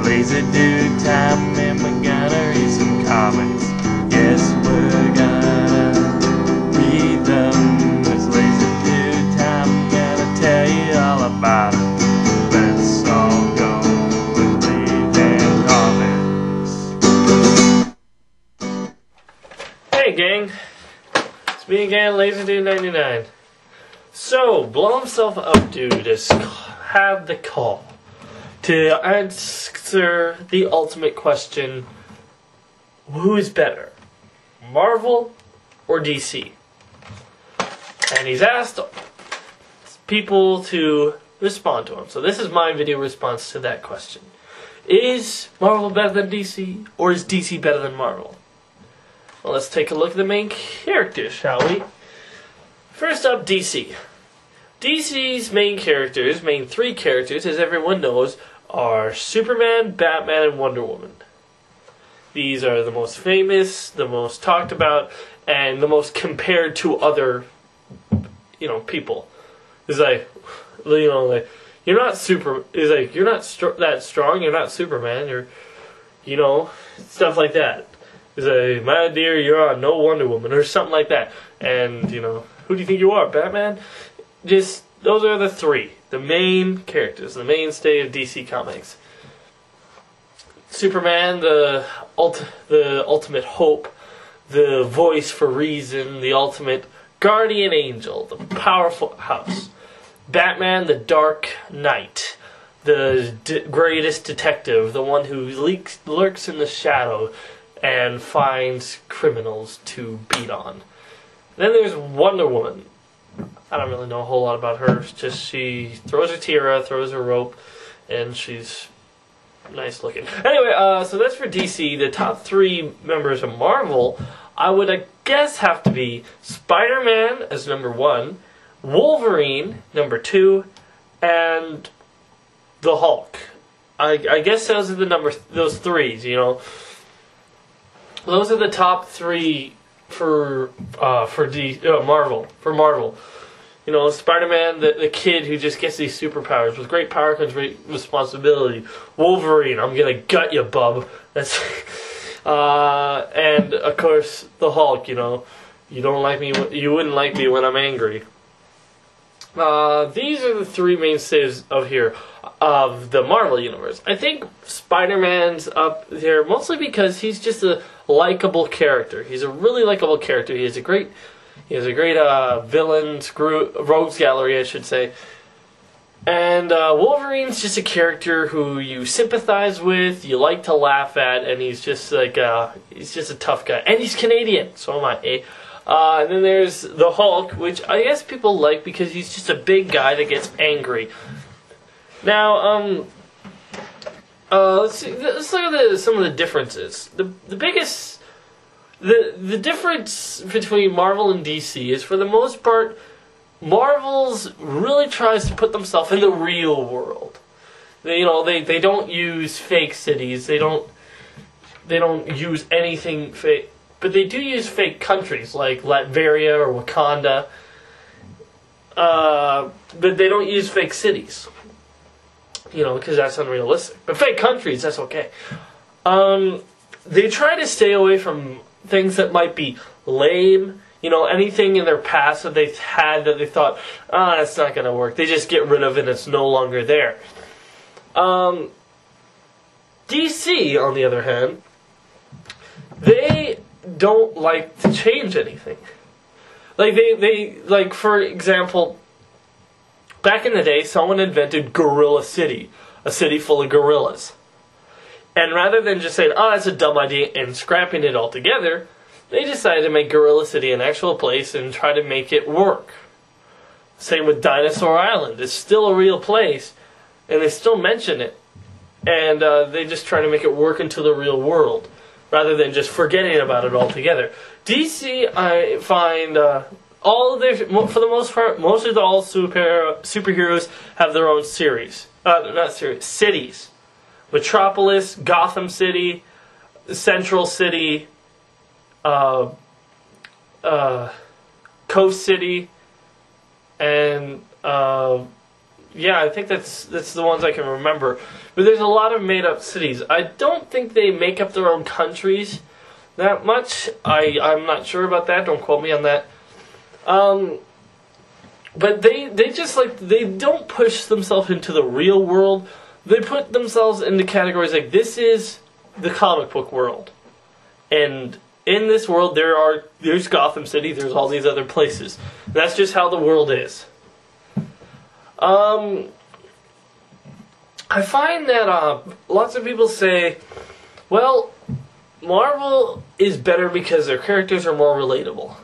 lazy dude time, and we're gonna read some comics. Yes, we're gonna read them. It's lazy dude time, I'm gonna tell you all about it. Let's all go and read them comics. Hey gang, it's me again, Lazy Dude 99. So, blow himself up dude has had the call to answer the ultimate question: who is better, Marvel or DC? And he's asked people to respond to him. So this is my video response to that question. Is Marvel better than DC, or is DC better than Marvel? Well, let's take a look at the main characters, shall we? First up, DC. DC's main three characters, as everyone knows, are Superman, Batman, and Wonder Woman. These are the most famous, the most talked about, and the most compared to other, people. It's like, you're not that strong, you're not Superman, stuff like that. It's like, my dear, you're on no Wonder Woman, or something like that. And, who do you think you are, Batman? Just, those are the three, the main characters, the mainstay of DC Comics. Superman, the ultimate hope, the voice for reason, the ultimate guardian angel, the powerful house. Batman, the dark knight, the greatest detective, the one who lurks in the shadow and finds criminals to beat on. Then there's Wonder Woman. I don't really know a whole lot about her. It's just she throws her tiara, throws her rope, and she's nice looking. Anyway, so that's for DC. The top three members of Marvel, I guess, have to be Spider-Man as number 1, Wolverine number 2, and the Hulk. I guess those are those threes. Those are the top three for Marvel. For Marvel, Spider-Man, the kid who just gets these superpowers. With great power comes great responsibility. Wolverine, I'm gonna gut you, bub. That's and of course the Hulk. You don't like me. You wouldn't like me when I'm angry. These are the three mainstays of the Marvel universe. I think Spider-Man's up there mostly because he's just a likable character. He's a really likable character. He has a great villains rogues gallery, I should say. And Wolverine's just a character who you sympathize with, you like to laugh at, and he's just he's just a tough guy. And he's Canadian, so am I. And then there's the Hulk, which I guess people like because he's just a big guy that gets angry. Now, let's look at some of the differences. The biggest, the difference between Marvel and DC is, for the most part, Marvel's really tries to put themselves in the real world. They don't use fake cities. They don't use anything fake. But they do use fake countries like Latveria or Wakanda. But they don't use fake cities. Because that's unrealistic. But fake countries, that's okay. They try to stay away from things that might be lame. Anything in their past that they've had that they thought, that's not going to work. They just get rid of it and it's no longer there. DC, on the other hand, they don't like to change anything. Like for example, back in the day, someone invented Gorilla City, a city full of gorillas. And rather than just saying, that's a dumb idea, and scrapping it altogether, they decided to make Gorilla City an actual place and try to make it work. Same with Dinosaur Island. It's still a real place, and they still mention it. And they just try to make it work into the real world, rather than just forgetting about it altogether. DC, I find, for the most part, most of all superheroes have their own cities. Metropolis, Gotham City, Central City, Coast City, and Yeah, I think that's the ones I can remember. But there's a lot of made-up cities. I don't think they make up their own countries that much. I'm not sure about that. Don't quote me on that. But they just they don't push themselves into the real world. They put themselves into categories like, this is the comic book world. And in this world there's Gotham City, there's all these other places. That's just how the world is. I find that lots of people say, well, Marvel is better because their characters are more relatable.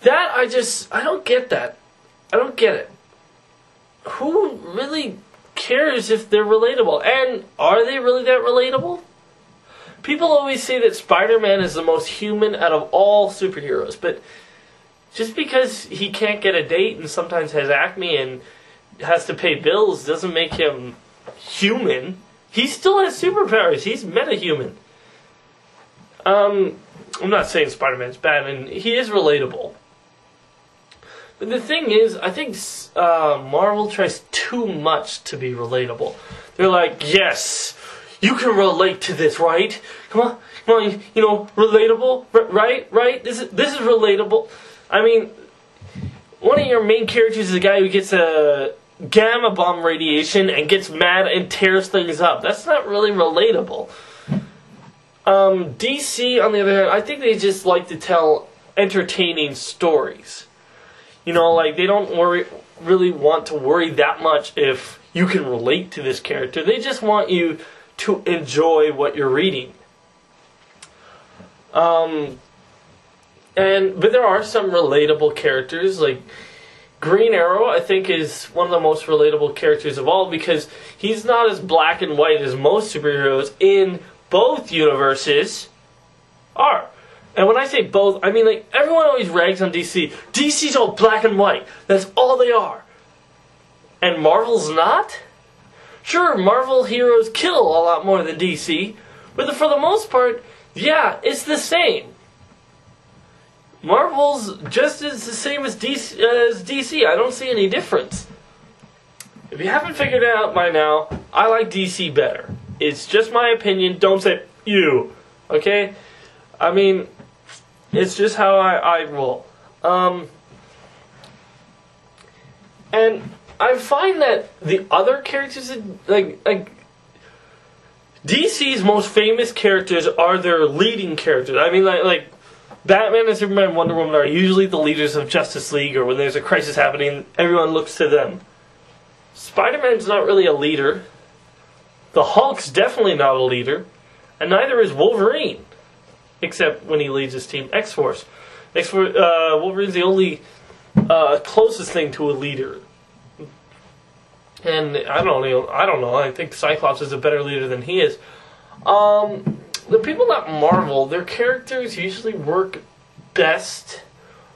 That, I don't get that. I don't get it. Who really cares if they're relatable? And are they really that relatable? People always say that Spider-Man is the most human out of all superheroes, but just because he can't get a date and sometimes has acne and has to pay bills doesn't make him human. He still has superpowers. He's metahuman. I'm not saying Spider-Man's bad, and he is relatable. But the thing is, I think Marvel tries too much to be relatable. They're like, yes, you can relate to this, right? Come on, relatable, right? This is relatable. I mean, one of your main characters is a guy who gets a gamma bomb radiation and gets mad and tears things up. That's not really relatable. DC, on the other hand, I think they just like to tell entertaining stories. They don't really want to worry that much if you can relate to this character. They just want you to enjoy what you're reading. But there are some relatable characters, like Green Arrow, I think, is one of the most relatable characters of all, because he's not as black and white as most superheroes in both universes are. And when I say both, I mean, everyone always rags on DC. DC's all black and white. That's all they are. And Marvel's not? Sure, Marvel heroes kill a lot more than DC, but for the most part, yeah, it's the same. Marvel's just as the same as DC. I don't see any difference. If you haven't figured it out by now, I like DC better. It's just my opinion. Don't say you. Okay? I mean, it's just how I roll. And I find that the other characters, like DC's most famous characters are their leading characters. I mean, like Batman and Superman and Wonder Woman are usually the leaders of Justice League, or when there's a crisis happening, everyone looks to them. Spider-Man's not really a leader. The Hulk's definitely not a leader. And neither is Wolverine. Except when he leads his team X-Force. Wolverine's the only closest thing to a leader. And I don't know. I think Cyclops is a better leader than he is. The people at Marvel, their characters usually work best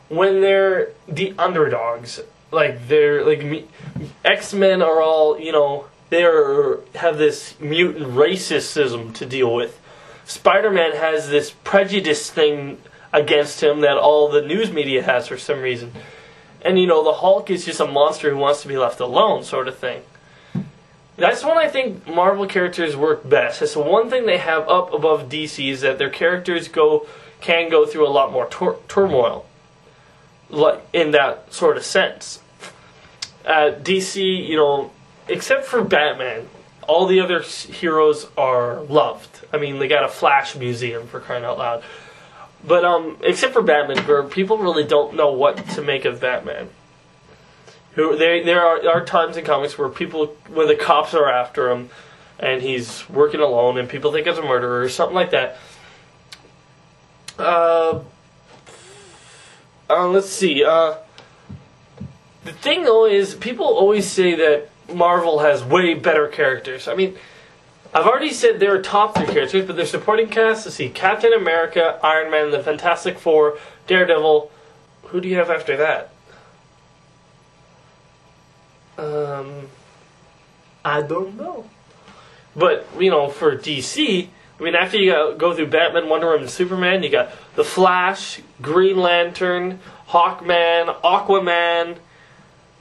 when they're the underdogs. X-Men are all, they have this mutant racism to deal with. Spider-Man has this prejudice thing against him that all the news media has for some reason. And, the Hulk is just a monster who wants to be left alone, sort of thing. That's when I think Marvel characters work best. It's the one thing they have up above DC is that their characters can go through a lot more turmoil, in that sort of sense. DC, except for Batman, all the other heroes are loved. I mean, they got a Flash museum, for crying out loud. But except for Batman, where people really don't know what to make of Batman. There are times in comics where the cops are after him, and he's working alone, and people think it's a murderer or something like that. Let's see. The thing though is, people always say that Marvel has way better characters. I mean, I've already said there are top 3 characters, but their supporting cast, let's see, Captain America, Iron Man, the Fantastic Four, Daredevil. Who do you have after that? I don't know. But, for DC, after you go through Batman, Wonder Woman, and Superman, you got The Flash, Green Lantern, Hawkman, Aquaman,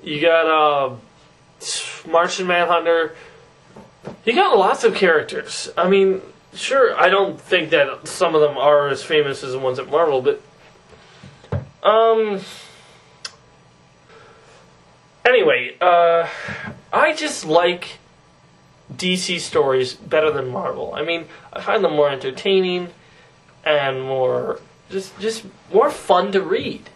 You got Martian Manhunter. You got lots of characters. I mean, sure, I don't think that some of them are as famous as the ones at Marvel, but anyway, I just like DC stories better than Marvel. I mean, I find them more entertaining and more just more fun to read.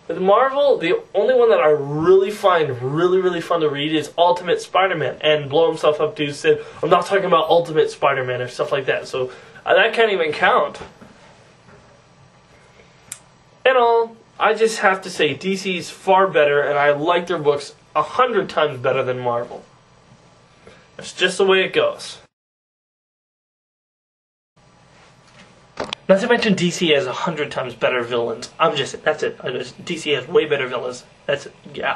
With Marvel, the only one that I really find really fun to read is Ultimate Spider-Man. And Blow Himself Up Dude said, I'm not talking about Ultimate Spider-Man or stuff like that. So that can't even count. In all, I just have to say DC is far better, and I like their books 100 times better than Marvel. That's just the way it goes. Not to mention DC has 100 times better villains. That's it. DC has way better villains. That's it. Yeah.